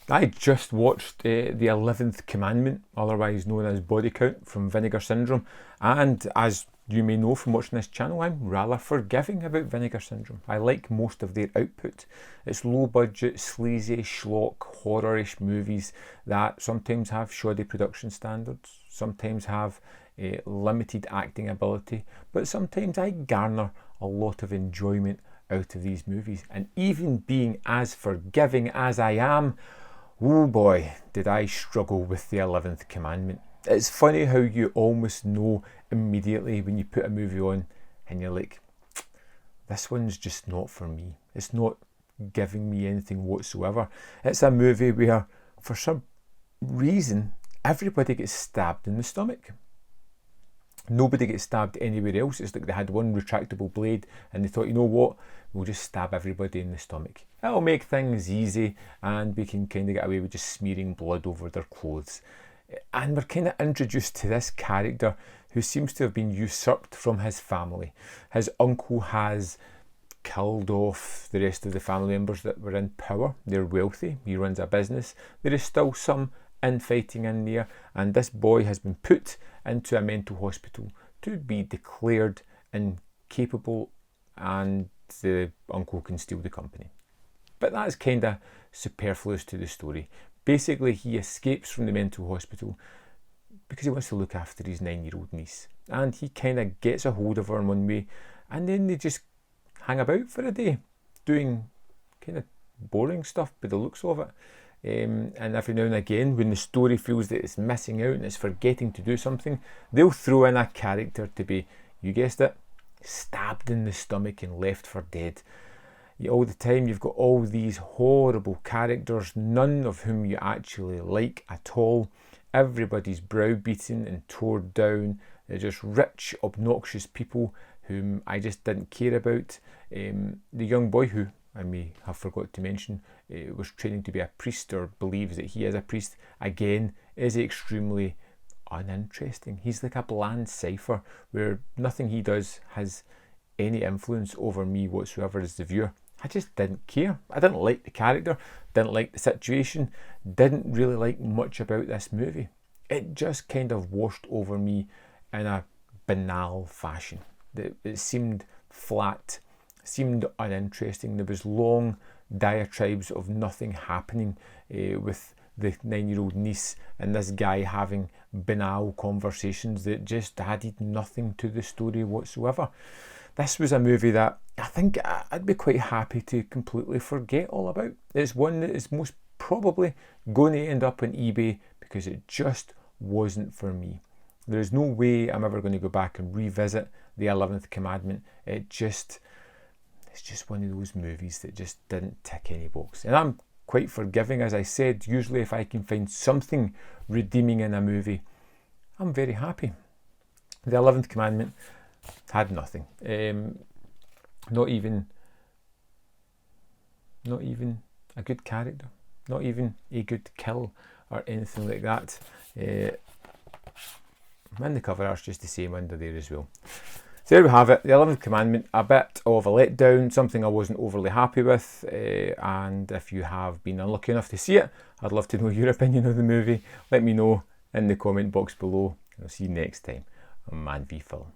I just watched the 11th Commandment, otherwise known as Body Count, from Vinegar Syndrome, and as you may know from watching this channel, I'm rather forgiving about Vinegar Syndrome. I like most of their output. It's low budget, sleazy, schlock, horrorish movies that sometimes have shoddy production standards, sometimes have limited acting ability, but sometimes I garner a lot of enjoyment out of these movies. And even being as forgiving as I am, oh boy, did I struggle with the 11th Commandment. It's funny how you almost know immediately when you put a movie on and you're like, this one's just not for me. It's not giving me anything whatsoever. It's a movie where, for some reason, everybody gets stabbed in the stomach. Nobody gets stabbed anywhere else. It's like they had one retractable blade and they thought, you know what, we'll just stab everybody in the stomach. It'll make things easy and we can kind of get away with just smearing blood over their clothes. And we're kind of introduced to this character who seems to have been usurped from his family. His uncle has killed off the rest of the family members that were in power. They're wealthy. He runs a business. There is still some infighting in there, and this boy has been put into a mental hospital to be declared incapable, and the uncle can steal the company. But that's kind of superfluous to the story. Basically, he escapes from the mental hospital because he wants to look after his 9-year-old niece, and he kind of gets a hold of her in one way, and then they just hang about for a day doing kind of boring stuff by the looks of it. And every now and again, when the story feels that it's missing out and it's forgetting to do something, they'll throw in a character to be, you guessed it, stabbed in the stomach and left for dead. All the time you've got all these horrible characters, none of whom you actually like at all. Everybody's browbeaten and torn down. They're just rich, obnoxious people whom I just didn't care about. The young boy, who I may have forgot to mention, was training to be a priest, or believes that he is a priest, again is extremely uninteresting. He's like a bland cipher where nothing he does has any influence over me whatsoever as the viewer. I just didn't care. I didn't like the character, didn't like the situation, didn't really like much about this movie. It just kind of washed over me in a banal fashion. It seemed flat, seemed uninteresting. There was long diatribes of nothing happening with the 9-year-old niece and this guy having banal conversations that just added nothing to the story whatsoever. This was a movie that I think I'd be quite happy to completely forget all about. It's one that is most probably going to end up on eBay because it just wasn't for me. There is no way I'm ever going to go back and revisit the 11th Commandment. It's just one of those movies that just didn't tick any box. And I'm quite forgiving, as I said. Usually if I can find something redeeming in a movie, I'm very happy. The 11th Commandment had nothing. Not even a good character, not even a good kill or anything like that. And the cover art's just the same under there as well. So there we have it, the 11th Commandment, a bit of a letdown, something I wasn't overly happy with, and if you have been unlucky enough to see it, I'd love to know your opinion of the movie. Let me know in the comment box below, and I'll see you next time on Man v Film.